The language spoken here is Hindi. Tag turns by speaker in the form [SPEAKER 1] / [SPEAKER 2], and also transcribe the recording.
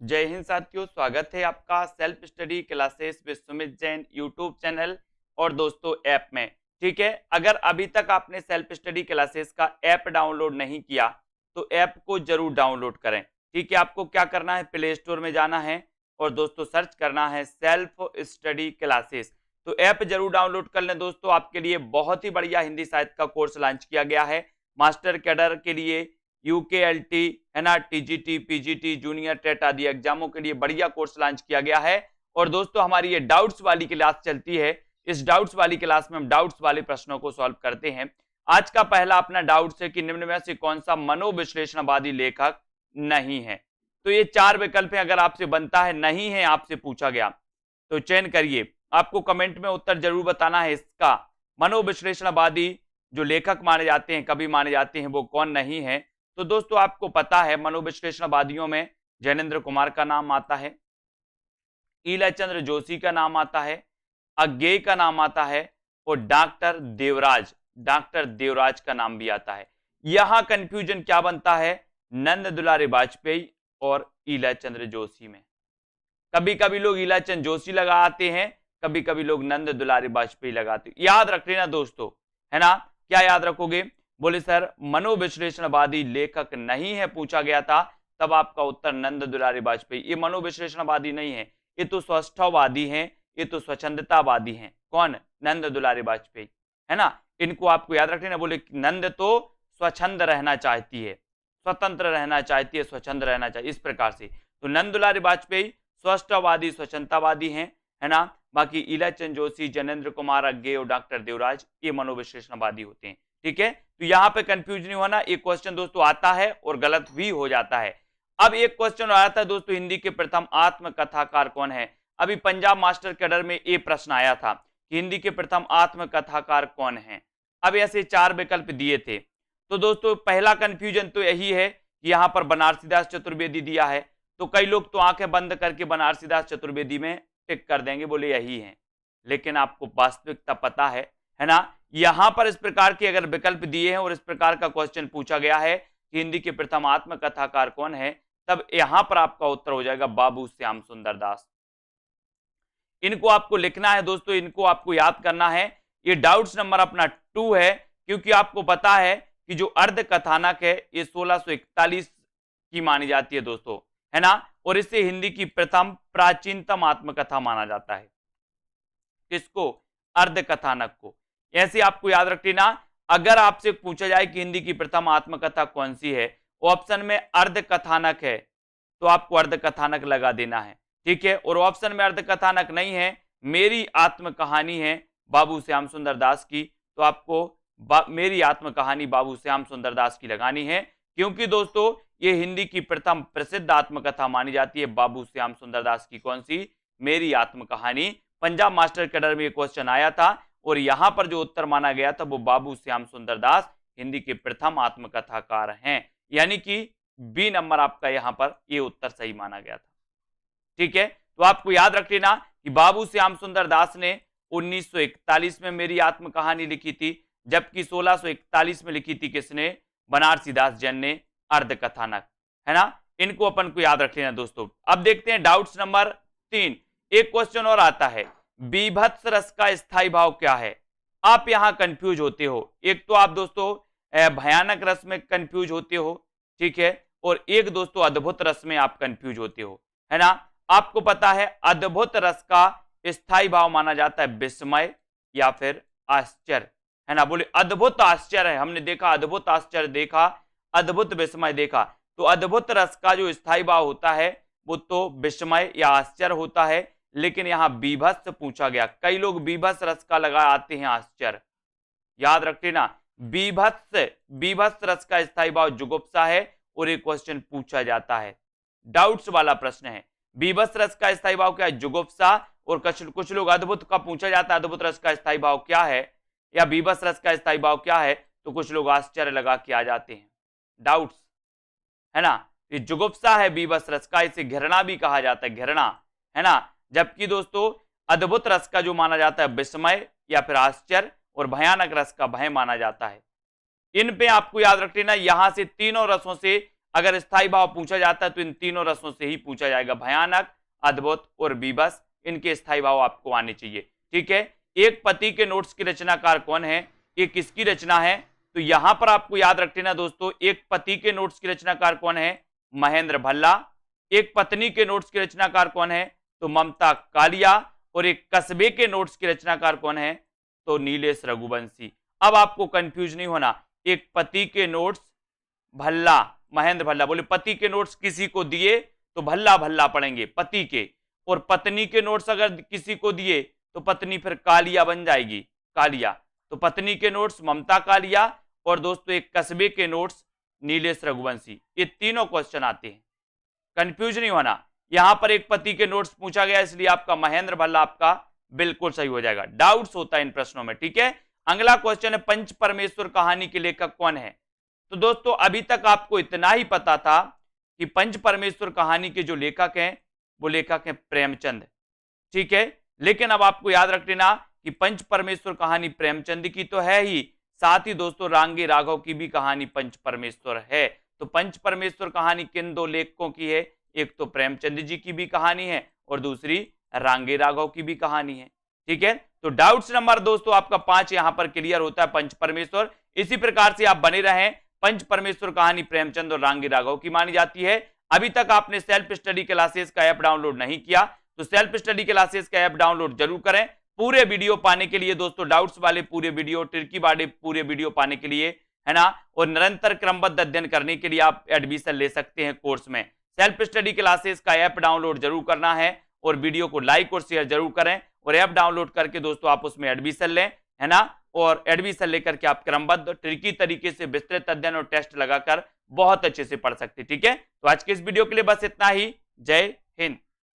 [SPEAKER 1] जय हिंद साथियों, स्वागत है आपका self study classes with Sumit Jain YouTube channel और दोस्तों ऐप में। ठीक है, अगर अभी तक आपने सेल्फ स्टडी क्लासेस का ऐप डाउनलोड नहीं किया तो ऐप को जरूर डाउनलोड करें। ठीक है, आपको क्या करना है, प्ले स्टोर में जाना है और दोस्तों सर्च करना है सेल्फ स्टडी क्लासेस। तो ऐप जरूर डाउनलोड कर लें दोस्तों, आपके लिए बहुत ही बढ़िया हिंदी साहित्य का कोर्स लॉन्च किया गया है। मास्टर कैडर के लिए, यूकेएलटी है ना, टीजीटी, पीजीटी, जूनियर टेट आदि एग्जामों के लिए बढ़िया कोर्स लॉन्च किया गया है। और दोस्तों हमारी ये डाउट्स वाली क्लास चलती है। इस डाउट्स वाली क्लास में हम डाउट्स वाले प्रश्नों को सॉल्व करते हैं। आज का पहला अपना डाउट है कि निम्न में से कौन सा मनोविश्लेषणवादी लेखक नहीं है। तो ये चार विकल्प है, अगर आपसे बनता है नहीं है, आपसे पूछा गया तो चयन करिए। आपको कमेंट में उत्तर जरूर बताना है इसका। मनोविश्लेषणवादी जो लेखक माने जाते हैं, कवि माने जाते हैं, वो कौन नहीं है। तो दोस्तों आपको पता है मनोविश्लेषणवादियों में जैनेन्द्र कुमार का नाम आता है, ईलाचंद्र जोशी का नाम आता है, अज्ञेय का नाम आता है और डॉक्टर देवराज का नाम भी आता है। यहां कंफ्यूजन क्या बनता है, नंद दुलारे वाजपेयी और ईलाचंद्र जोशी में। कभी कभी लोग ईलाचंद जोशी लगाते हैं, कभी कभी लोग नंद दुलारे वाजपेयी लगाते हैं। याद रख लेना दोस्तों, है ना। क्या याद रखोगे, बोले सर मनोविश्लेषणवादी लेखक नहीं है, पूछा गया था, तब आपका उत्तर नंद दुलारे वाजपेयी। ये मनोविश्लेषणवादी नहीं है, ये तो स्वस्थवादी हैं, ये तो स्वच्छंदतावादी हैं। कौन, नंद दुलारे वाजपेयी, है ना। इनको आपको याद रखना। बोले नंद तो स्वच्छंद रहना चाहती है, स्वतंत्र रहना चाहती है, स्वच्छंद रहना चाहिए, इस प्रकार से। तो नंद दुलारे वाजपेयी स्वस्थवादी स्वच्छंदतावादी हैं, है ना। बाकी ईलाचंद जोशी, जैनेन्द्र कुमार, अज्ञेय और डॉक्टर देवराज ये मनोविश्लेषणवादी होते हैं। ठीक है, तो यहां पे कंफ्यूज नहीं होना। एक क्वेश्चन दोस्तों आता है और गलत भी हो जाता है। अब एक क्वेश्चन आया था दोस्तों, हिंदी के प्रथम आत्मकथाकार कौन है। अभी पंजाब मास्टर कैडर में ये प्रश्न आया था कि हिंदी के प्रथम आत्मकथाकार कौन है। अब ऐसे चार विकल्प दिए थे। तो दोस्तों पहला कंफ्यूजन तो यही है कि यहां पर बनारसीदास चतुर्वेदी दिया है, तो कई लोग तो आंखें बंद करके बनारसीदास चतुर्वेदी में टिक कर देंगे, बोले यही है। लेकिन आपको वास्तविकता पता है ना। यहां पर इस प्रकार के अगर विकल्प दिए हैं और इस प्रकार का क्वेश्चन पूछा गया है कि हिंदी के प्रथम आत्मकथाकार कौन है, तब यहां पर आपका उत्तर हो जाएगा बाबू श्याम सुंदर दास। इनको आपको लिखना है दोस्तों, इनको आपको याद करना है। ये डाउट्स नंबर अपना 2 है, क्योंकि आपको पता है कि जो अर्ध कथानक है ये 1641 की मानी जाती है दोस्तों, है ना। और इसे हिंदी की प्रथम प्राचीनतम आत्मकथा माना जाता है। किसको, अर्ध कथानक को। ऐसे आपको याद रख लेना। अगर आपसे पूछा जाए कि हिंदी की प्रथम आत्मकथा कौन सी है, ऑप्शन में अर्ध कथानक है तो आपको अर्ध कथानक लगा देना है। ठीक है, और ऑप्शन में अर्ध कथानक नहीं है, मेरी आत्म कहानी है बाबू श्याम सुंदर दास की, तो आपको मेरी आत्म कहानी बाबू श्याम सुंदर दास की लगानी है। क्योंकि दोस्तों ये हिंदी की प्रथम प्रसिद्ध आत्मकथा मानी जाती है बाबू श्याम सुंदर दास की। कौन सी, मेरी आत्म कहानी। पंजाब मास्टर कैडर में ये क्वेश्चन आया था और यहां पर जो उत्तर माना गया था वो बाबू श्याम सुंदर दास हिंदी के प्रथम आत्मकथाकार हैं। यानी कि बी नंबर आपका यहां पर ये उत्तर सही माना गया था। ठीक है, तो आपको याद रख लेना कि बाबू श्याम सुंदर दास ने 1941 में मेरी आत्म कहानी लिखी थी, जबकि 1641 में लिखी थी किसने, बनारसीदास जैन ने अर्ध कथानक, है ना। इनको अपन को याद रख लेना दोस्तों। अब देखते हैं डाउट्स नंबर 3। एक क्वेश्चन और आता है, बीभत्स रस का स्थायी भाव क्या है। आप यहां कंफ्यूज होते हो। एक तो आप दोस्तों भयानक रस में कंफ्यूज होते हो, ठीक है, और एक दोस्तों अद्भुत रस में आप कंफ्यूज होते हो, है ना। आपको पता है अद्भुत रस का स्थायी भाव माना जाता है विस्मय या फिर आश्चर्य, है ना। बोले अद्भुत आश्चर्य है, हमने देखा अद्भुत आश्चर्य देखा, अद्भुत विस्मय देखा। तो अद्भुत रस का जो स्थायी भाव होता है वो तो विस्मय या आश्चर्य होता है। लेकिन यहां बीभत्स पूछा गया, कई लोग बीभत्स रस का लगा आते हैं आश्चर्य। याद रख लेना, बीभत्स रस का स्थायी भाव जुगुप्सा है और एक क्वेश्चन पूछा जाता है, डाउट्स वाला प्रश्न है। बीभत्स रस का स्थायी भाव क्या है, जुगुप्सा। और कुछ लोग अद्भुत का पूछा जाता है, अद्भुत रस का स्थायी भाव क्या है या बीभत्स रस का स्थायी भाव क्या है, तो कुछ लोग आश्चर्य लगा के आ जाते हैं, डाउट्स, है ना। ये जुगुप्सा है बीभत्स रस का, इसे घृणा भी कहा जाता है, घृणा, है ना। जबकि दोस्तों अद्भुत रस का जो माना जाता है विस्मय या फिर आश्चर्य, और भयानक रस का भय माना जाता है। इन पे आपको याद रख लेना, यहां से तीनों रसों से अगर स्थायी भाव पूछा जाता है तो इन तीनों रसों से ही पूछा जाएगा, भयानक, अद्भुत और बीभत्स, इनके स्थायी भाव आपको आने चाहिए। ठीक है, एक पति के नोट्स की रचनाकार कौन है, ये किसकी रचना है, तो यहां पर आपको याद रखना दोस्तों, एक पति के नोट्स की रचनाकार कौन है, महेंद्र भल्ला। एक पत्नी के नोट्स की रचनाकार कौन है, तो ममता कालिया। और एक कस्बे के नोट्स की रचनाकार कौन है, तो नीलेश रघुवंशी। अब आपको कंफ्यूज नहीं होना, एक पति के नोट्स भल्ला, महेंद्र भल्ला, बोले पति के नोट्स किसी को दिए तो भल्ला भल्ला पढ़ेंगे पति के, और पत्नी के नोट्स अगर किसी को दिए तो पत्नी फिर कालिया बन जाएगी, कालिया। तो पत्नी के नोट्स ममता कालिया, और दोस्तों एक कस्बे के नोट्स नीलेश रघुवंशी। ये तीनों क्वेश्चन आते हैं, कंफ्यूज नहीं होना। यहां पर एक पति के नोट्स पूछा गया, इसलिए आपका महेंद्र भल्ला आपका बिल्कुल सही हो जाएगा। डाउट्स होता है इन प्रश्नों में। ठीक है, अगला क्वेश्चन है, पंच परमेश्वर कहानी के लेखक कौन है। तो दोस्तों अभी तक आपको इतना ही पता था कि पंच परमेश्वर कहानी के जो लेखक हैं वो लेखक हैं प्रेमचंद। ठीक है, लेकिन अब आपको याद रख लेना कि पंच परमेश्वर कहानी प्रेमचंद की तो है ही, साथ ही दोस्तों रांगे राघव की भी कहानी पंच परमेश्वर है। तो पंच परमेश्वर कहानी किन दो लेखकों की है, एक तो प्रेमचंद जी की भी कहानी है और दूसरी रांगे राघव की भी कहानी है। ठीक है, तो डाउट्स नंबर दोस्तों आपका 5 यहां पर क्लियर होता है, पंच परमेश्वर। इसी प्रकार से आप बने रहें, पंच परमेश्वर कहानी प्रेमचंद और रांगे राघव की मानी जाती है। अभी तक आपने सेल्फ स्टडी क्लासेस का ऐप डाउनलोड नहीं किया तो सेल्फ स्टडी क्लासेस का ऐप डाउनलोड जरूर करें। पूरे वीडियो पाने के लिए दोस्तों, डाउट्स वाले पूरे वीडियो, ट्रिकी वाले पूरे वीडियो पाने के लिए, है ना, और निरंतर क्रमबद्ध अध्ययन करने के लिए आप एडमिशन ले सकते हैं कोर्स में। सेल्फ स्टडी क्लासेस का ऐप डाउनलोड जरूर करना है और वीडियो को लाइक और शेयर जरूर करें, और ऐप डाउनलोड करके दोस्तों आप उसमें एडमिशन लें, है ना, और एडमिशन लेकर के आप क्रमबद्ध ट्रिकी तरीके से विस्तृत अध्ययन और टेस्ट लगाकर बहुत अच्छे से पढ़ सकते। ठीक है, तो आज के इस वीडियो के लिए बस इतना ही। जय हिंद।